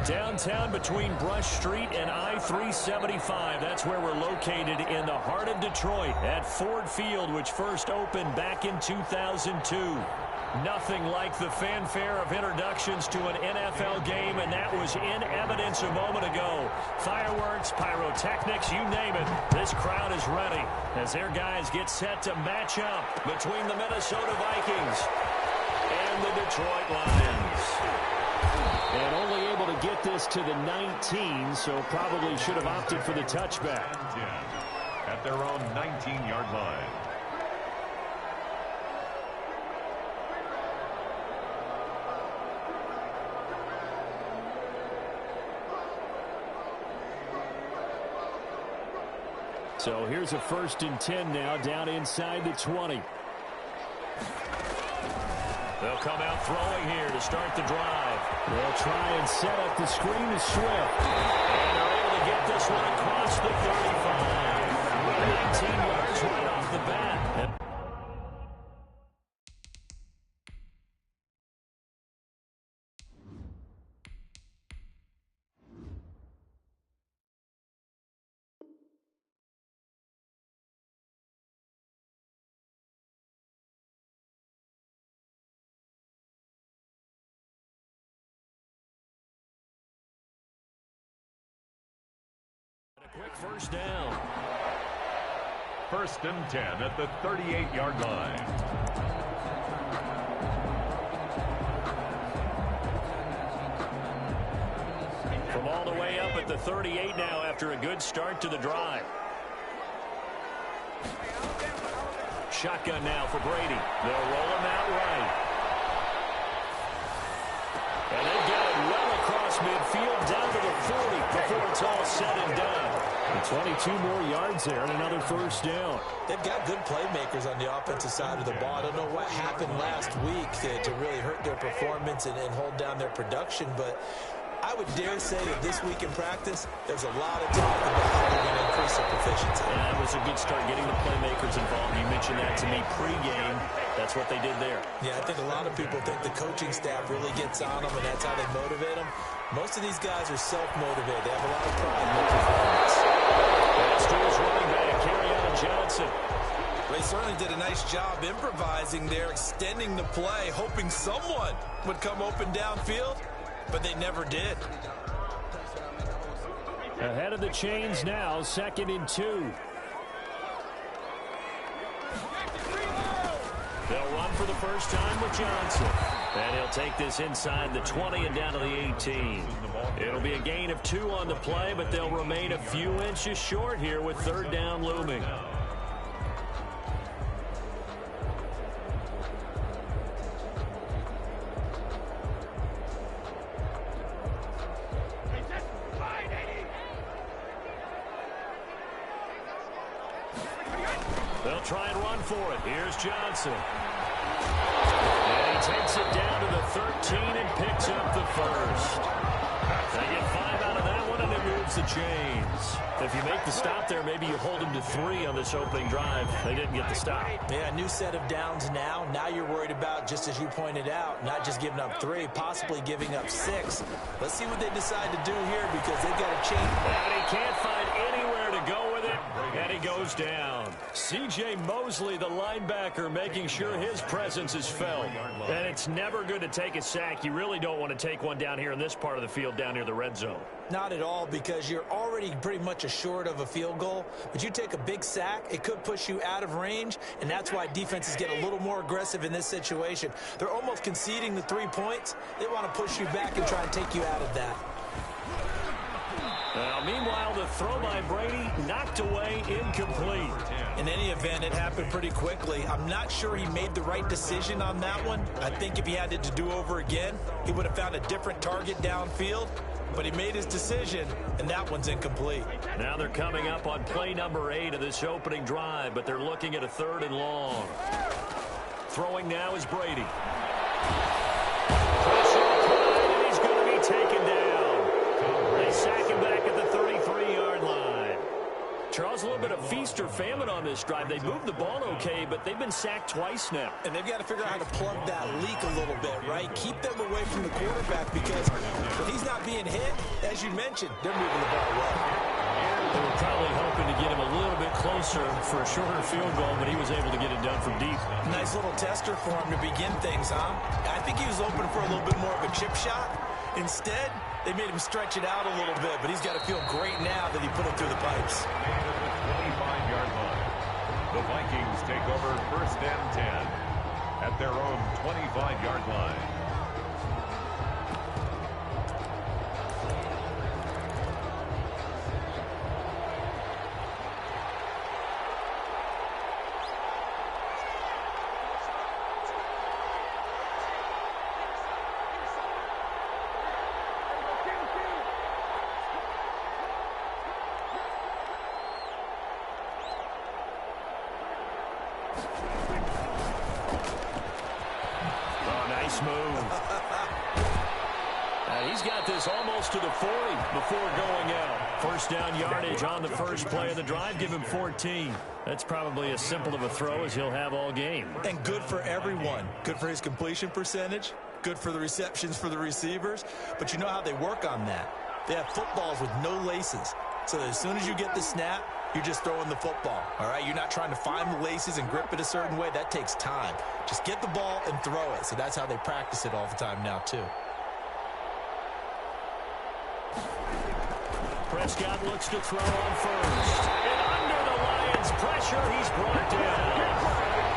Downtown between Brush Street and I-375. That's where we're located in the heart of Detroit at Ford Field, which first opened back in 2002. Nothing like the fanfare of introductions to an NFL game, and that was in evidence a moment ago. Fireworks, pyrotechnics, you name it. This crowd is ready as their guys get set to match up between the Minnesota Vikings and the Detroit Lions. And only able to get this to the 19, so probably should have opted for the touchback. At their own 19-yard line. So here's a 1st and 10 now, down inside the 20. They'll come out throwing here to start the drive. They'll try and set up the screen to Swift. And they're able to get this one across the 35. 19 yards right off the bat. Quick first down. 1st and 10 at the 38-yard line. From all the way up at the 38 now after a good start to the drive. Shotgun now for Brady. They'll roll him out right. And they get it well across midfield down to the 40 before it's all said and done. And 22 more yards there and another 1st down. They've got good playmakers on the offensive side of the ball. I don't know what happened last week to really hurt their performance and hold down their production, but I would dare say that this week in practice, there's a lot of talk about how they're going to increase their proficiency. Yeah, it was a good start getting the playmakers involved. You mentioned that to me pregame. That's what they did there. Yeah, I think a lot of people think the coaching staff really gets on them, and that's how they motivate them. Most of these guys are self-motivated. They have a lot of pride in their performance. That's to his running back, Kerryon Johnson. They certainly did a nice job improvising there, extending the play, hoping someone would come open downfield, but they never did. Ahead of the chains now, 2nd and 2. They'll run for the first time with Johnson. And he'll take this inside the 20 and down to the 18. It'll be a gain of 2 on the play, but they'll remain a few inches short here with 3rd down looming. They'll try and run for it. Here's Johnson. And he takes it down to the 13 and picks up the 1st. They get 5 out of that one, and it moves the chains. If you make the stop there, maybe you hold them to 3 on this opening drive. They didn't get the stop. Yeah, a new set of downs now. Now you're worried about, just as you pointed out, not just giving up 3, possibly giving up 6. Let's see what they decide to do here because they've got to change. And he can't find anywhere to go with it, and he goes down. C.J. Mosley, the linebacker, making sure his presence is felt. And it's never good to take a sack. You really don't want to take one down here in this part of the field down near the red zone. Not at all, because you're already pretty much assured of a field goal. But you take a big sack, it could push you out of range, and that's why defenses get a little more aggressive in this situation. They're almost conceding the 3 points. They want to push you back and try and take you out of that. Meanwhile, the throw by Brady knocked away, incomplete. In any event, it happened pretty quickly. I'm not sure he made the right decision on that one. I think if he had it to do over again, he would have found a different target downfield. But he made his decision, and that one's incomplete. Now they're coming up on play number 8 of this opening drive, but they're looking at a 3rd and long. Throwing now is Brady. Pressure applied, and he's going to be taken down. They sack him back at the 33-yard line. Charles, a little bit of feast or famine on this drive. They moved the ball okay, but they've been sacked twice now. And they've got to figure out how to plug that leak a little bit, right? Keep them away from the quarterback, because if he's not not being hit, as you mentioned, they're moving the ball well. They were probably hoping to get him a little bit closer for a shorter field goal, but he was able to get it done from deep. Nice little tester for him to begin things, huh? I think he was open for a little bit more of a chip shot. Instead, they made him stretch it out a little bit, but he's got to feel great now that he put it through the pipes. And at the 25-yard line, the Vikings take over 1st and 10 at their own 25-yard line. He's got this almost to the 40 before going out. First down yardage on the first play of the drive. Give him 14. That's probably as simple of a throw as he'll have all game. And good for everyone. Good for his completion percentage. Good for the receptions for the receivers. But you know how they work on that. They have footballs with no laces. So as soon as you get the snap, you're just throwing the football. All right? You're not trying to find the laces and grip it a certain way. That takes time. Just get the ball and throw it. So that's how they practice it all the time now, too. Prescott looks to throw on first. And under the Lions' pressure, he's brought down.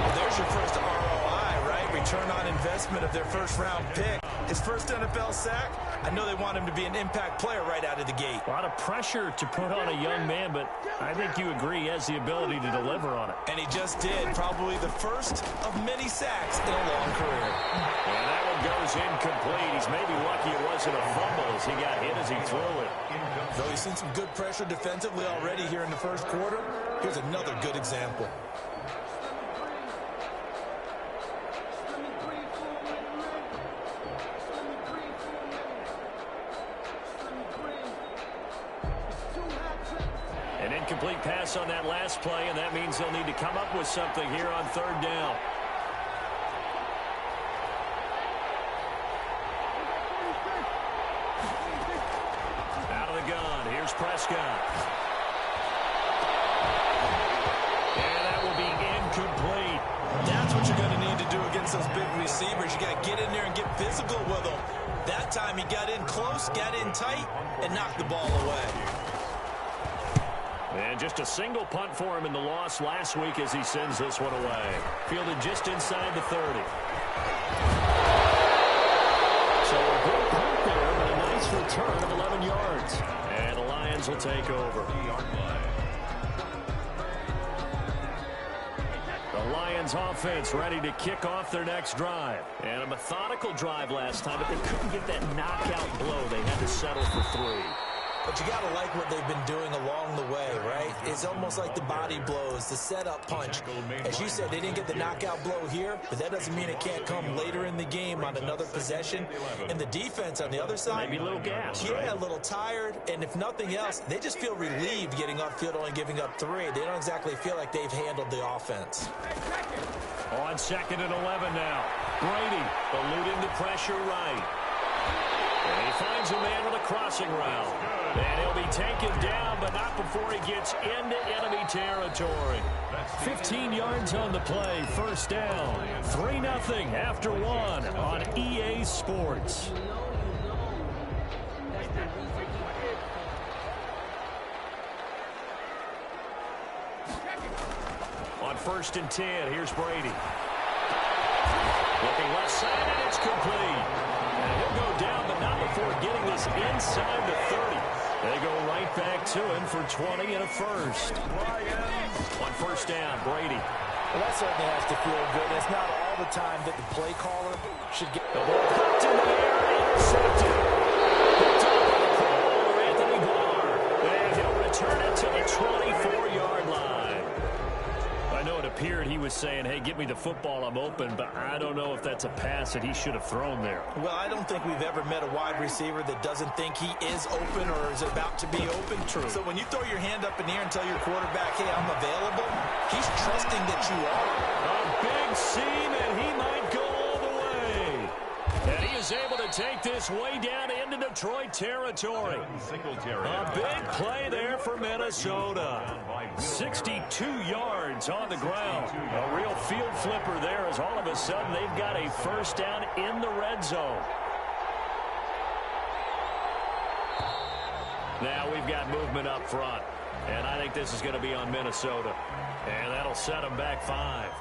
Well, there's your first ROI, right? Return on investment of their first-round pick. His first NFL sack, I know they want him to be an impact player right out of the gate. A lot of pressure to put on a young man, but I think you agree he has the ability to deliver on it. And he just did. Probably the first of many sacks in a long career. And that one goes incomplete. He's maybe lucky it wasn't a fumble as he got hit as he threw it. Though he's seen some good pressure defensively already here in the first quarter, here's another good example. An incomplete pass on that last play, and that means they'll need to come up with something here on 3rd down. Out of the gun, here's Prescott. And that will be incomplete. That's what you're going to need to do against those big receivers. You got to get in there and get physical with them. That time he got in close, got in tight, and knocked the ball away. And just a single punt for him in the loss last week as he sends this one away. Fielded just inside the 30. So a good punt there, but a nice return of 11 yards. And the Lions will take over. The Lions offense ready to kick off their next drive. And a methodical drive last time, but they couldn't get that knockout blow. They had to settle for 3. But you got to like what they've been doing along the way, right? It's almost like the body blows, the setup punch. As you said, they didn't get the knockout blow here, but that doesn't mean it can't come later in the game on another possession. And the defense on the other side, maybe a little gas, yeah, a little tired. And if nothing else, they just feel relieved getting upfield, only giving up 3. They don't exactly feel like they've handled the offense. On 2nd and 11 now. Brady eluding the pressure right. And he finds a man with a crossing route. And he'll be taken down, but not before he gets into enemy territory. 15 yards on the play, 1st down. 3-0 after 1 on EA Sports. On 1st and 10, here's Brady. Looking left side, and it's complete. And he'll go down, but not before getting this inside the 30. They go right back to him for 20 and a first. On 1st down, Brady. Well, that certainly has to feel good. It's not all the time that the play caller should get the ball hooked in the air, intercepted. Picked up on the corner, Anthony Barr. And he'll return it to the 24-yard line. I know it appeared he was saying, hey, get me the football, I'm open, but I don't know if that's a pass that he should have thrown there. Well, I don't think we've ever met a wide receiver that doesn't think he is open or is about to be open. True. So when you throw your hand up in the air and tell your quarterback, hey, I'm available, he's trusting that you are. A big seam, and he might go all the way. And he is is able to take this way down into Detroit territory. A big play there for Minnesota. 62 yards on the ground. A real field flipper there as all of a sudden they've got a first down in the red zone. Now we've got movement up front. And I think this is going to be on Minnesota. And that'll set them back 5.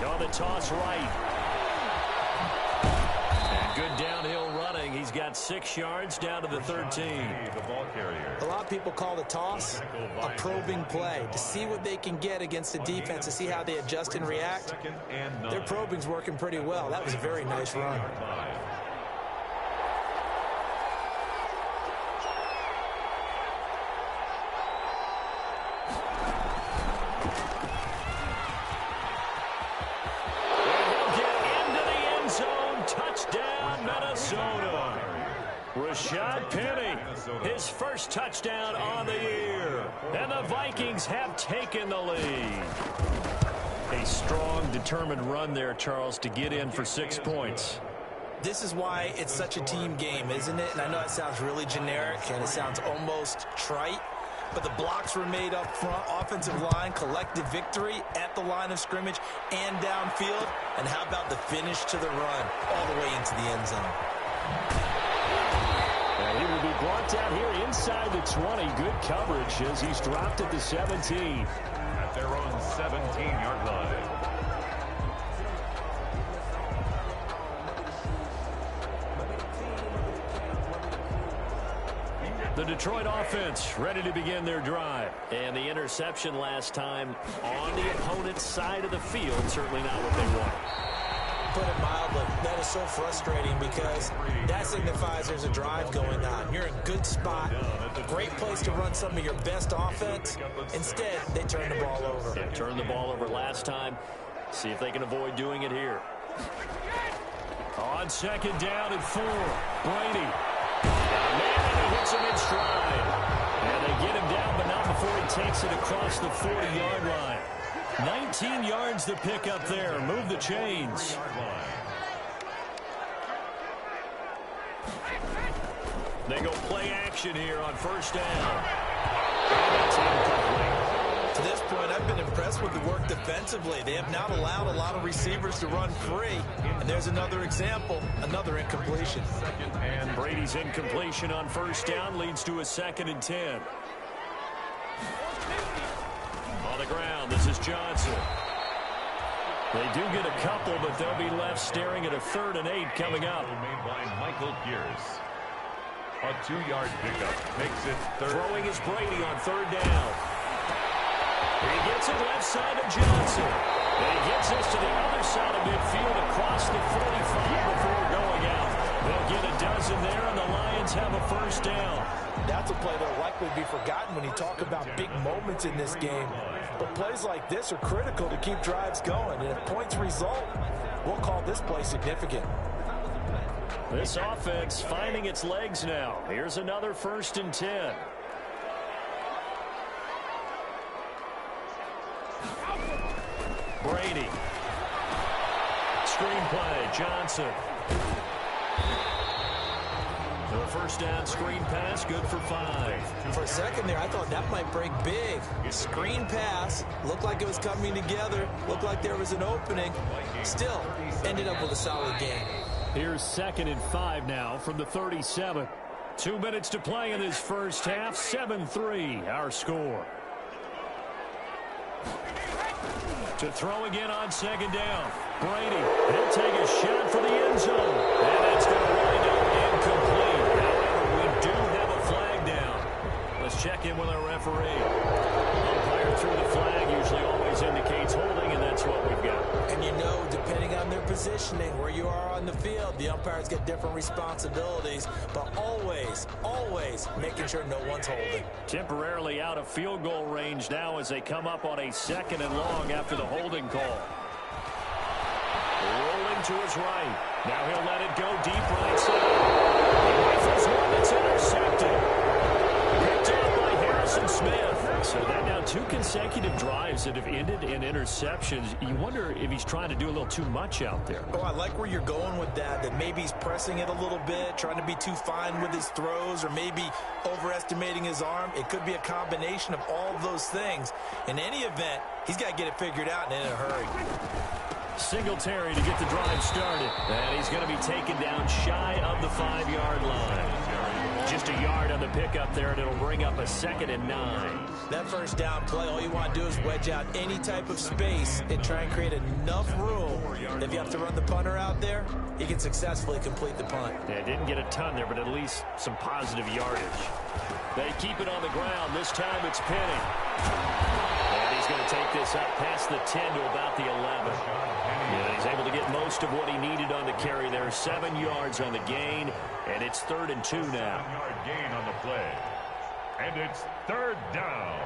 On the toss right. And good downhill running. He's got 6 yards down to the 13. A lot of people call the toss a probing play to see what they can get against the defense, to see how they adjust and react. Their probing's working pretty well. That was a very nice run. His first touchdown on the year. And the Vikings have taken the lead. A strong, determined run there, Charles, to get in for 6 points. This is why it's such a team game, isn't it? And I know it sounds really generic and it sounds almost trite, but the blocks were made up front, offensive line, collective victory at the line of scrimmage and downfield. And how about the finish to the run all the way into the end zone? And he will be brought down here inside the 20. Good coverage as he's dropped at the 17. At their own 17-yard line. The Detroit offense ready to begin their drive. And the interception last time on the opponent's side of the field. Certainly not what they want. Put it mildly, that is so frustrating because that signifies there's a drive going on. You're in a good spot, great place to run some of your best offense. Instead, they turn the ball over. Yeah, turned the ball over last time. See if they can avoid doing it here. On second down and 4, Brady. Man, and he hits him in stride. And they get him down, but not before he takes it across the 40-yard line. 19 yards to pick up there. Move the chains. They go play action here on first down. To this point, I've been impressed with the work defensively. They have not allowed a lot of receivers to run free. And there's another example, another incompletion. And Brady's incompletion on first down leads to a 2nd and 10. On the ground, this is Johnson. They do get a couple, but they'll be left staring at a 3rd and 8 coming up. Made by Michael Pierce. A 2-yard pickup makes it 3rd. Throwing is Brady on 3rd down. He gets it left side of Johnson. And he gets this to the other side of midfield across the 45 before going out. They'll get a dozen there, and the Lions have a first down. That's a play that'll likely be forgotten when you talk about big moments in this game. But plays like this are critical to keep drives going. And if points result, we'll call this play significant. This offense finding its legs now. Here's another 1st and 10. Brady. Screenplay, Johnson. The first down screen pass, good for 5. For a second there, I thought that might break big. Screen pass, looked like it was coming together, looked like there was an opening. Still, ended up with a solid game. Here's 2nd and 5 now from the 37. 2 minutes to play in this first half. 7-3, our score. To throw again on 2nd down. Brady, he'll take a shot for the end zone. And it's going to wind up incomplete. However, we do have a flag down. Let's check in with our referee. Umpire through the flag usually always indicates holding, and that's what we've got. And you know, depending on their position, positioning, where you are on the field. The umpires get different responsibilities, but always, always making sure no one's holding. Temporarily out of field goal range now as they come up on a 2nd and long after the holding call. Rolling to his right. Now he'll let it go deep right side. He rifles one that's intercepted. Picked up by Harrison Smith. So that now 2 consecutive drives that have ended in interceptions. You wonder if he's trying to do a little too much out there. Oh, I like where you're going with that maybe he's pressing it a little bit, trying to be too fine with his throws, or maybe overestimating his arm. It could be a combination of all of those things. In any event, he's got to get it figured out and in a hurry. Singletary to get the drive started. And he's going to be taken down shy of the 5-yard line. Just a yard on the pickup there, and it'll bring up a 2nd and 9. That first down play, all you want to do is wedge out any type of space and try and create enough room. If you have to run the punter out there, he can successfully complete the punt. Yeah, didn't get a ton there, but at least some positive yardage. They keep it on the ground. This time it's Penny. And he's going to take this up past the 10 to about the 11. Yeah, he's able to get most of what he needed on the carry there. 7 yards on the gain, and it's 3rd and 2 now. 7-yard gain on the play. And it's 3rd down.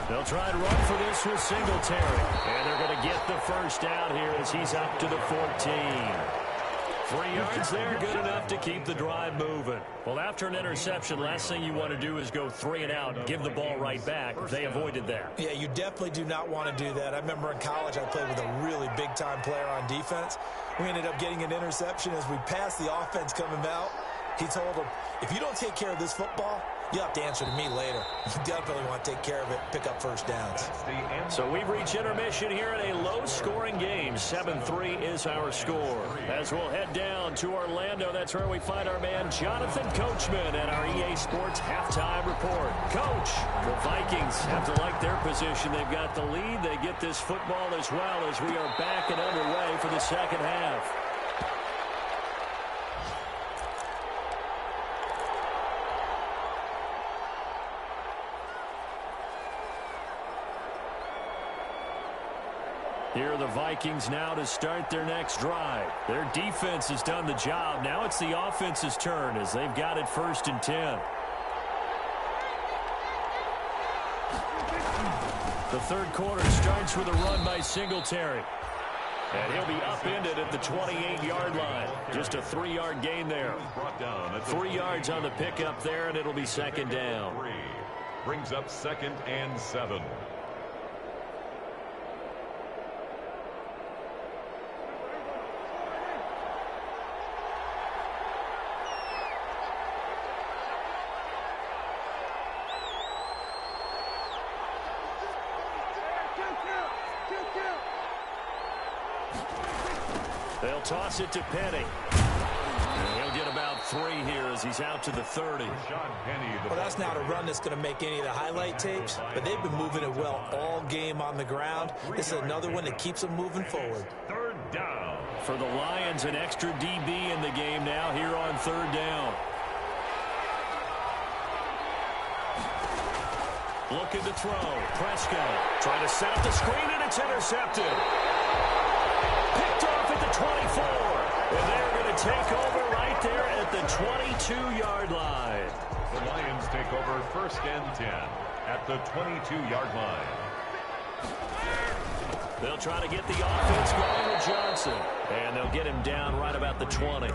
They'll try to run for this with Singletary. And they're going to get the first down here as he's up to the 14. 3 yards there, good enough to keep the drive moving. Well, after an interception, last thing you want to do is go 3 and out and give the ball right back. They avoided that. Yeah, you definitely do not want to do that. I remember in college I played with a really big-time player on defense. We ended up getting an interception as we passed the offense coming out. He told him, if you don't take care of this football, you'll have to answer to me later. You definitely want to take care of it, pick up first downs. So we've reached intermission here in a low-scoring game. 7-3 is our score. As we'll head down to Orlando, that's where we find our man Jonathan Coachman at our EA Sports Halftime Report. Coach, the Vikings have to like their position. They've got the lead. They get this football as well as we are back and underway for the second half. Here are the Vikings now to start their next drive. Their defense has done the job. Now it's the offense's turn as they've got it 1st and 10. The 3rd quarter starts with a run by Singletary. And he'll be upended at the 28-yard line. Just a 3-yard gain there. 3 yards on the pickup there, and it'll be 2nd down. Brings up 2nd and 7. They'll toss it to Penny. And he'll get about 3 here as he's out to the 30. Well, that's not a run that's going to make any of the highlight tapes, but they've been moving it well all game on the ground. This is another one that keeps them moving forward. 3rd down. For the Lions, an extra DB in the game now here on 3rd down. Looking to throw. Prescott trying to set up the screen, and it's intercepted. Picked off at the 24. And they're going to take over right there at the 22-yard line. The Lions take over 1st and 10 at the 22-yard line. They'll try to get the offense going with Johnson. And they'll get him down right about the 20.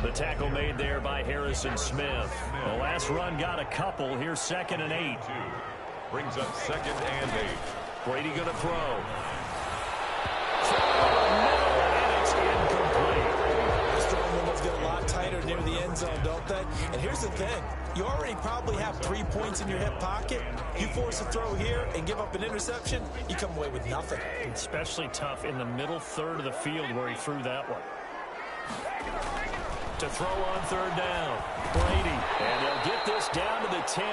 The tackle made there by Harrison Smith. The last run got a couple. Here's 2nd and 8. Brings up 2nd and 8. Brady going to throw. And it's incomplete. Those throwing windows get a lot tighter near the end zone, don't they? And here's the thing. You already probably have 3 points in your hip pocket. You force a throw here and give up an interception, you come away with nothing. Especially tough in the middle third of the field where he threw that one. To throw on 3rd down. Brady. And they'll get this down to the 10.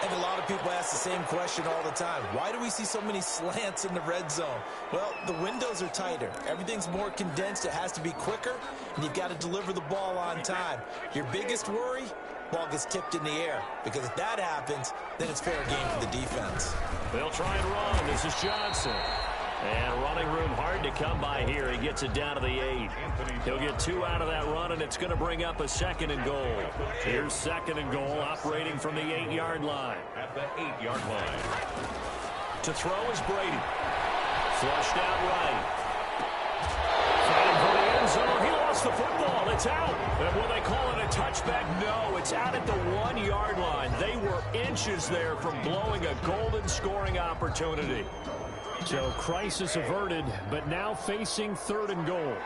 And a lot of people ask the same question all the time. Why do we see so many slants in the red zone? Well, the windows are tighter. Everything's more condensed. It has to be quicker, and you've got to deliver the ball on time. Your biggest worry? Ball gets tipped in the air, because if that happens, then it's fair game for the defense. They'll try and run. This is Johnson. And running room hard to come by here. He gets it down to the 8. He'll get 2 out of that run, and it's going to bring up a 2nd and goal. Here's 2nd and goal, operating from the 8-yard line. At the 8-yard line. To throw is Brady. Flushed out right. Fighting for the end zone. He lost the football. It's out. And will they call it a touchback? No, it's out at the 1-yard line. They were inches there from blowing a golden scoring opportunity. So crisis averted, but now facing 3rd and goal.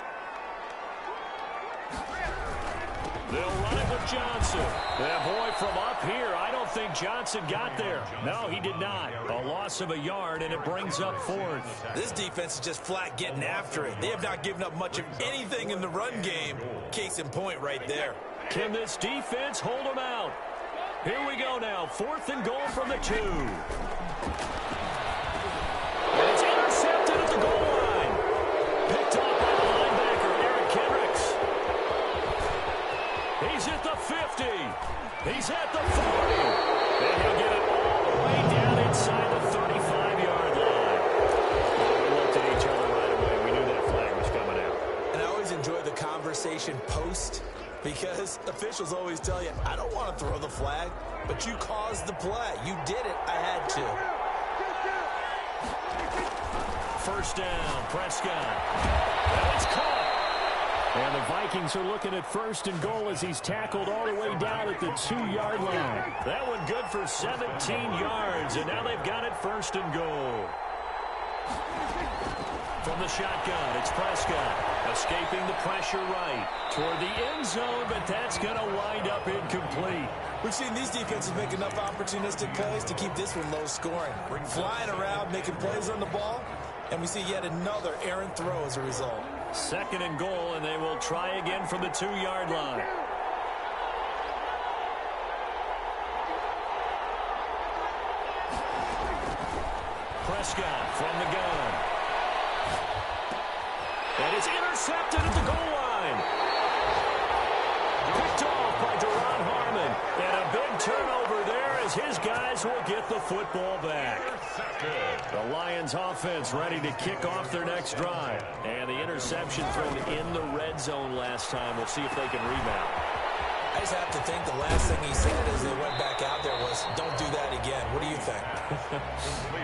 They'll run it with Johnson. That boy from up here, I don't think Johnson got there. No, he did not. A loss of a yard, and it brings up 4th. This defense is just flat getting after it. They have not given up much of anything in the run game. Case in point right there. Can this defense hold them out? Here we go now. 4th and goal from the 2. And it's intercepted at the goal line. Picked up by the linebacker, Eric Kendricks. He's at the 50. He's at the 40. And he'll get it all the way down inside the 35-yard line. We looked at each other right away. We knew that flag was coming out. And I always enjoy the conversation post, because officials always tell you, I don't want to throw the flag, but you caused the play. You did it. I had to. 1st down, Prescott. And it's caught. And the Vikings are looking at 1st and goal as he's tackled all the way down at the 2-yard line. That one good for 17 yards, and now they've got it 1st and goal. From the shotgun, it's Prescott. Escaping the pressure right toward the end zone, but that's going to wind up incomplete. We've seen these defenses make enough opportunistic plays to keep this one low scoring. Flying around, making plays on the ball, and we see yet another errant throw as a result. 2nd and goal, and they will try again from the 2-yard line. Prescott from the gun. And it's intercepted at the goal line. Picked off by Duron Harmon. And a big turnover there as his guys will get the football back. The Lions offense ready to kick off their next drive. And the interception thrown in the red zone last time. We'll see if they can rebound. I just have to think the last thing he said as they went back out there was, don't do that again. What do you think?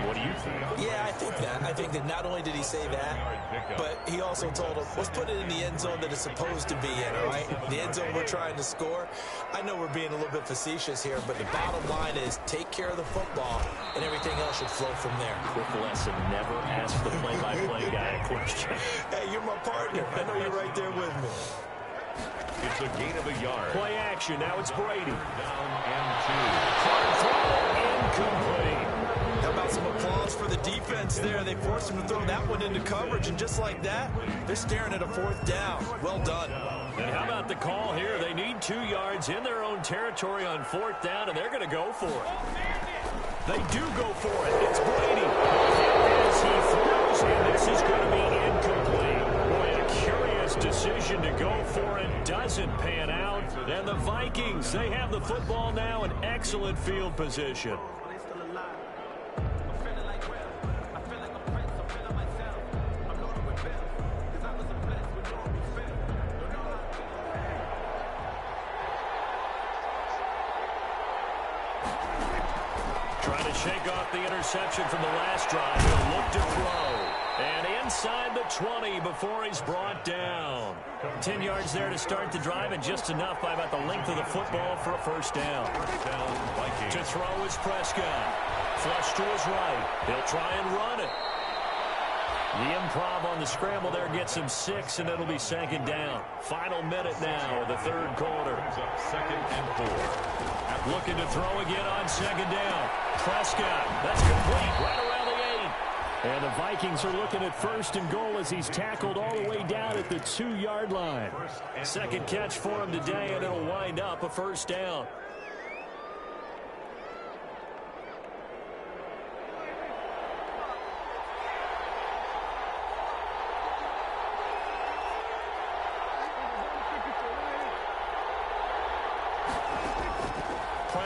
What do you think? Yeah, I think that. I think that not only did he say that, but he also told them, let's put it in the end zone that it's supposed to be in, all right? The end zone we're trying to score. I know we're being a little bit facetious here, but the bottom line is take care of the football, and everything else should flow from there. Quick lesson, never ask the play-by-play guy a question. Hey, you're my partner. I know you're right there with me. It's a gain of a yard. Play action. Now it's Brady. Down and 2. Incomplete. How about some applause for the defense there? They forced him to throw that one into coverage, and just like that, they're staring at a 4th down. Well done. And how about the call here? They need 2 yards in their own territory on 4th down, and they're going to go for it. They do go for it. It's Brady. As he throws, and this is going to be incomplete. Boy, a curious decision to go for it. Doesn't pan out. And the Vikings, they have the football now in excellent field position. Trying to shake off the interception from the last drive. He'll look to throw. And inside the 20 before he's brought down. 10 yards there to start the drive, and just enough by about the length of the football for a 1st down. To throw is Prescott. Flush to his right. He'll try and run it. The improv on the scramble there gets him 6, and it'll be 2nd down. Final minute now of the 3rd quarter. 2nd and 4. Looking to throw again on 2nd down. Prescott, that's complete right around the 8. And the Vikings are looking at 1st and goal as he's tackled all the way down at the 2-yard line. 2nd catch for him today, and it'll wind up a 1st down.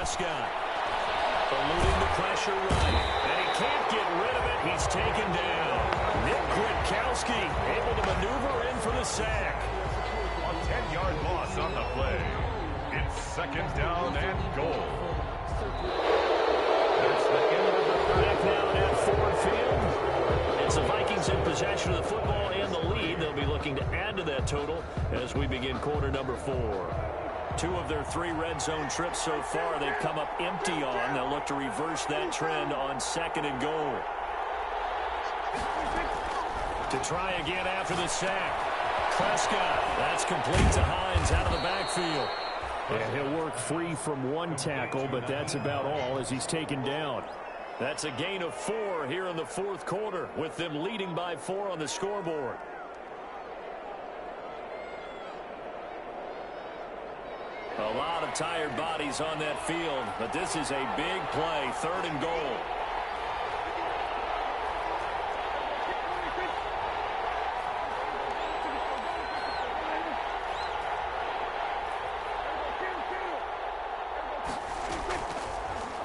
Prescott. Eluding the pressure right. And he can't get rid of it. He's taken down. Nick Kwiatkowski able to maneuver in for the sack. A 10-yard loss on the play. It's second down and goal. That's the end of the third. Back now at Ford Field. It's the Vikings in possession of the football and the lead. They'll be looking to add to that total as we begin quarter number 4. 2 of their 3 red zone trips so far they've come up empty on. They'll look to reverse that trend on second and goal. To try again after the sack. Prescott. That's complete to Hines out of the backfield. And he'll work free from 1 tackle, but that's about all as he's taken down. That's a gain of 4 here in the 4th quarter, with them leading by 4 on the scoreboard. A lot of tired bodies on that field, but this is a big play, 3rd and goal.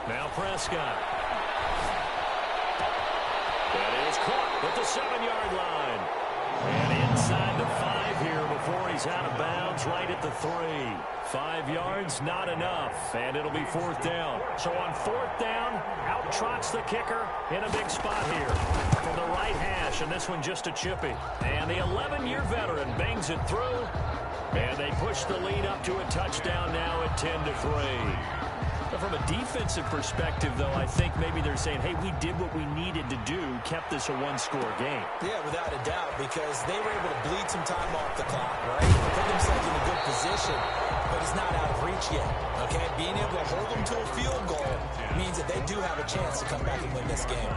Now Prescott. That is caught at the 7-yard line. And inside the 5 here before he's out of bounds, right at the 3. 5 yards, not enough, and it'll be 4th down. So on 4th down, out trots the kicker in a big spot here from the right hash, and this one just a chippy. And the 11-year veteran bangs it through, and they push the lead up to a touchdown now at 10-3. From a defensive perspective, though, I think maybe they're saying, hey, we did what we needed to do, kept this a 1-score game. Yeah, without a doubt, because they were able to bleed some time off the clock, right? Put themselves in a good position, but it's not out of reach yet, okay? Being able to hold them to a field goal means that they do have a chance to come back and win this game.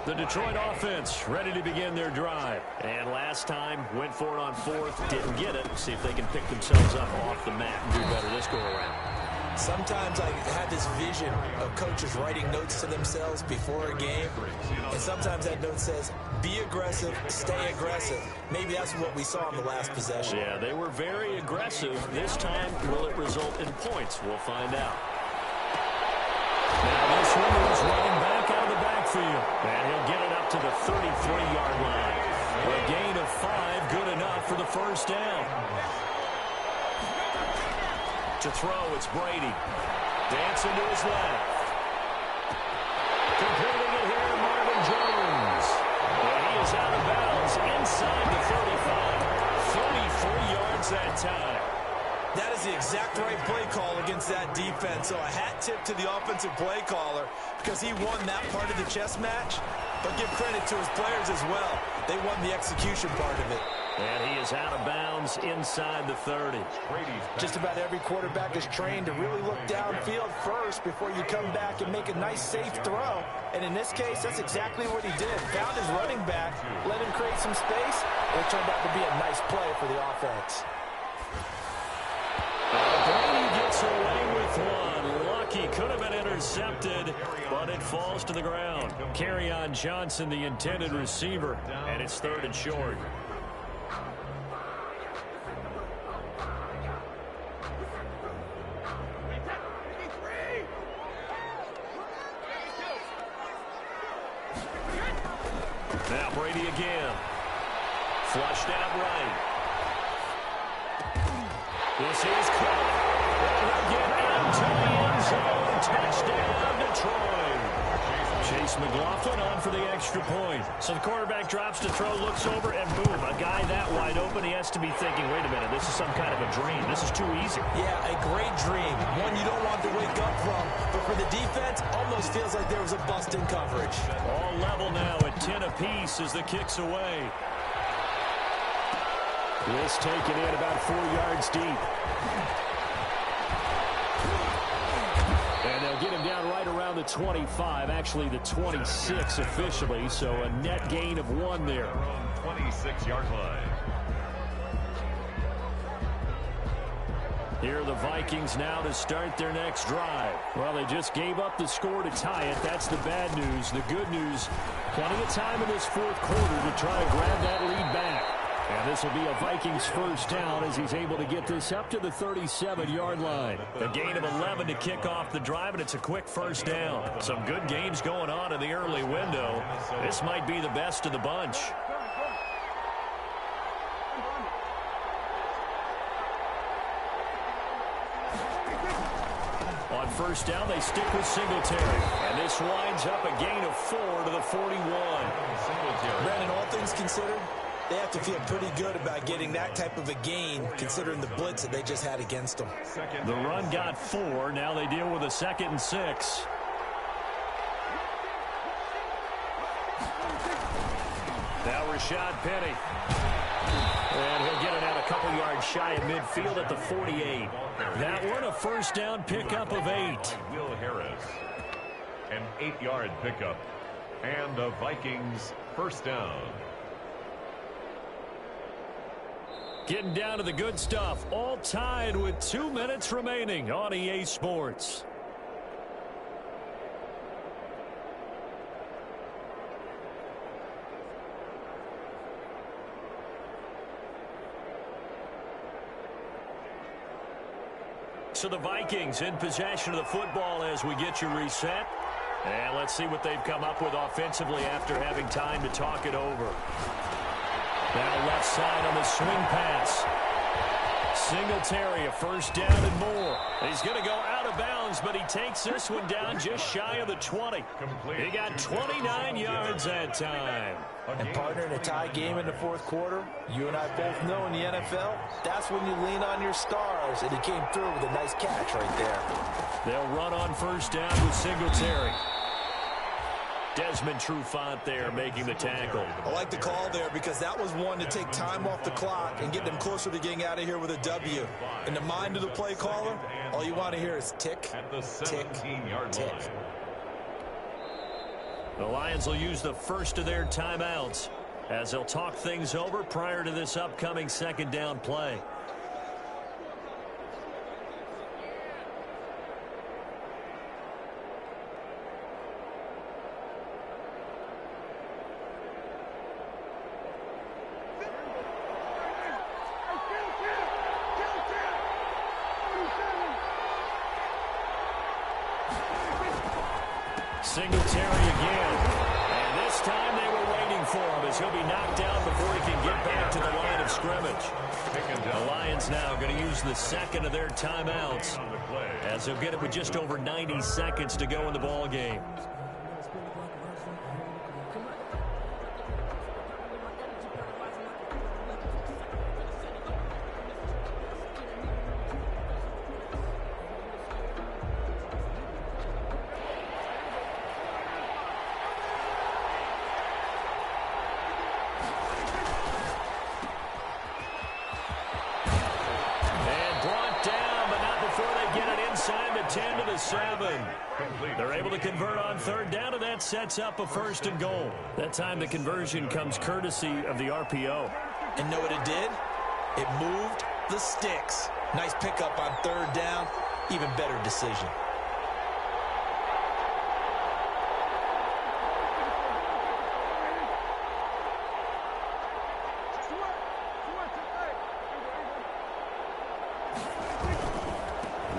The Detroit offense ready to begin their drive. And last time, went for it on 4th, didn't get it. See if they can pick themselves up off the mat and do better this go-around. Sometimes I have this vision of coaches writing notes to themselves before a game. And sometimes that note says, be aggressive, stay aggressive. Maybe that's what we saw in the last possession. Yeah, they were very aggressive. This time, will it result in points? We'll find out. Now this one is running back out of the backfield. And he'll get it up to the 33-yard line. A gain of 5, good enough for the 1st down. To throw, it's Brady. Dancing to his left. Completing it here, Marvin Jones. And he is out of bounds inside the 35. 33 yards that time. That is the exact right play call against that defense. So a hat tip to the offensive play caller because he won that part of the chess match. But give credit to his players as well. They won the execution part of it. And he is out of bounds inside the 30. Just about every quarterback is trained to really look downfield first before you come back and make a nice, safe throw. And in this case, that's exactly what he did. Found his running back, let him create some space, and it turned out to be a nice play for the offense. Brady gets away with one. Lucky, could have been intercepted, but it falls to the ground. Kerryon Johnson, the intended receiver, and it's 3rd and short. Now Brady again. Flushed out right. This is caught. They'll get into the end zone. Touchdown, Detroit. Chase McLaughlin on for the extra point. So the quarterback drops to throw, looks over, and boom, a guy that wide open, he has to be thinking, wait a minute, this is some kind of a dream. This is too easy. Yeah, a great dream. One you don't want to wake up from. But for the defense, almost feels like there was a bust in coverage. All level now at 10 apiece as the kick's away. This taken in about 4 yards deep. And they'll get him down right around the 25, actually the 26 officially, so a net gain of 1 there. 26-yard line. Here are the Vikings now to start their next drive. Well, they just gave up the score to tie it. That's the bad news. The good news, plenty of time in this 4th quarter to try to grab that lead back. And this will be a Vikings first down as he's able to get this up to the 37-yard line. A gain of 11 to kick off the drive, and it's a quick first down. Some good games going on in the early window. This might be the best of the bunch. On first down, they stick with Singletary. And this winds up a gain of 4 to the 41. Brandon, all things considered, they have to feel pretty good about getting that type of a gain, considering the blitz that they just had against them. The run got 4. Now they deal with a 2nd and 6. Now Rashad Penny. And he'll get it out a couple yards shy of midfield at the 48. That one a first down pickup of 8. Will Harris. An 8-yard pickup. And the Vikings first down. Getting down to the good stuff. All tied with 2 minutes remaining on EA Sports. So the Vikings in possession of the football as we get you reset. And let's see what they've come up with offensively after having time to talk it over. Now left side on the swing pass. Singletary, a first down and more. He's going to go out of bounds, but he takes this one down just shy of the 20. He got 29 yards that time. And partner, in a tie game in the fourth quarter, you and I both know in the NFL, that's when you lean on your stars, and he came through with a nice catch right there. They'll run on first down with Singletary. Desmond Trufant there making the tackle. I like the call there because that was one to take time off the clock and get them closer to getting out of here with a W. In the mind of the play caller, all you want to hear is tick, tick, tick. The Lions will use the first of their timeouts as they'll talk things over prior to this upcoming second down play. Singletary again. And this time they were waiting for him as he'll be knocked down before he can get back to the line of scrimmage. The Lions now going to use the second of their timeouts as they'll get it with just over 90 seconds to go in the ball game. Inside the 10 to the 7. They're able to convert on third down, and that sets up a first and goal. That time the conversion comes courtesy of the RPO. And know what it did? It moved the sticks. Nice pickup on third down. Even better decision.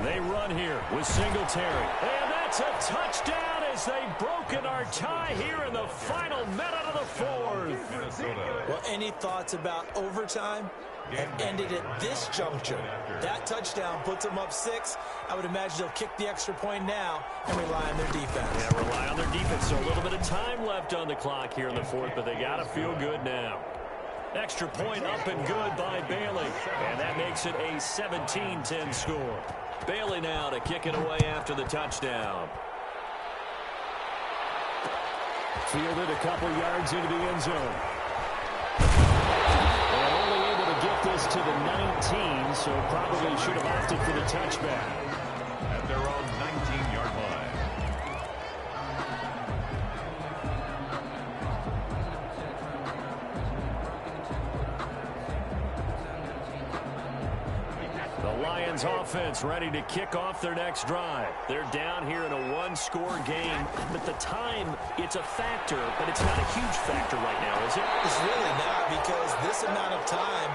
They run here with Singletary. And that's a touchdown as they've broken our tie here in the final minute of the fourth. Well, any thoughts about overtime? And ended at this juncture. That touchdown puts them up 6. I would imagine they'll kick the extra point now and rely on their defense. Yeah, rely on their defense. So a little bit of time left on the clock here in the fourth, but they got to feel good now. Extra point up and good by Bailey. And that makes it a 17-10 score. Bailey now to kick it away after the touchdown. Fielded a couple yards into the end zone. And only able to get this to the 19, so probably should have opted for the touchback. At their own 19-yard line. Lions offense ready to kick off their next drive. They're down here in a one-score game, but the time, it's a factor, but it's not a huge factor right now, is it? It's really not, because this amount of time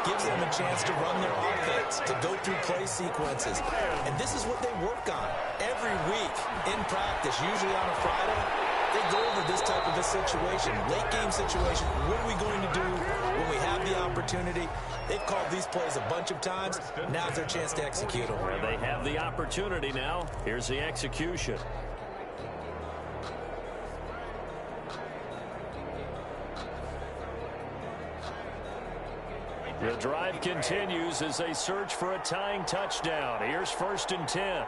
gives them a chance to run their offense, to go through play sequences. And this is what they work on every week in practice, usually on a Friday. They go over this type of a situation, late game situation. What are we going to do when we have the opportunity? They've called these plays a bunch of times. Now's their chance to execute them. Well, they have the opportunity now. Here's the execution. The drive continues as they search for a tying touchdown. Here's 1st and 10.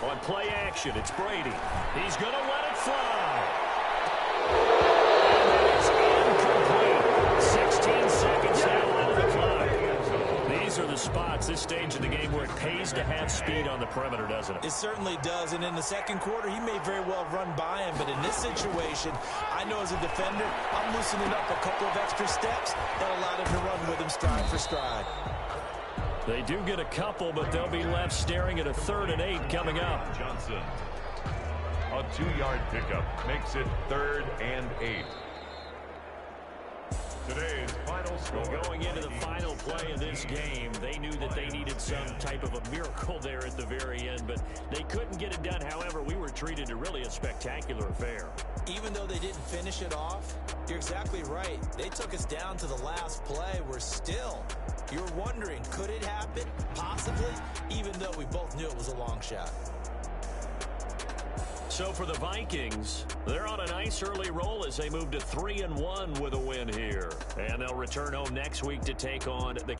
On play action, it's Brady. He's going to let it fly. And it's incomplete. 16 seconds now on the clock. These are the spots, this stage of the game, where it pays to have speed on the perimeter, doesn't it? It certainly does, and in the second quarter, he may very well run by him, but in this situation, I know as a defender, I'm loosening up a couple of extra steps that allowed him to run with him stride for stride. They do get a couple, but they'll be left staring at a 3rd and 8 coming up. Johnson. A 2-yard pickup makes it 3rd and 8. Today's final score. Going into the final play of this game, they knew that they needed some type of a miracle there at the very end, but they couldn't get it done. However, we were treated to really a spectacular affair. Even though they didn't finish it off, you're exactly right. They took us down to the last play. You're wondering, could it happen? Possibly, even though we both knew it was a long shot. So for the Vikings, they're on a nice early roll as they move to 3-1 with a win here. And they'll return home next week to take on the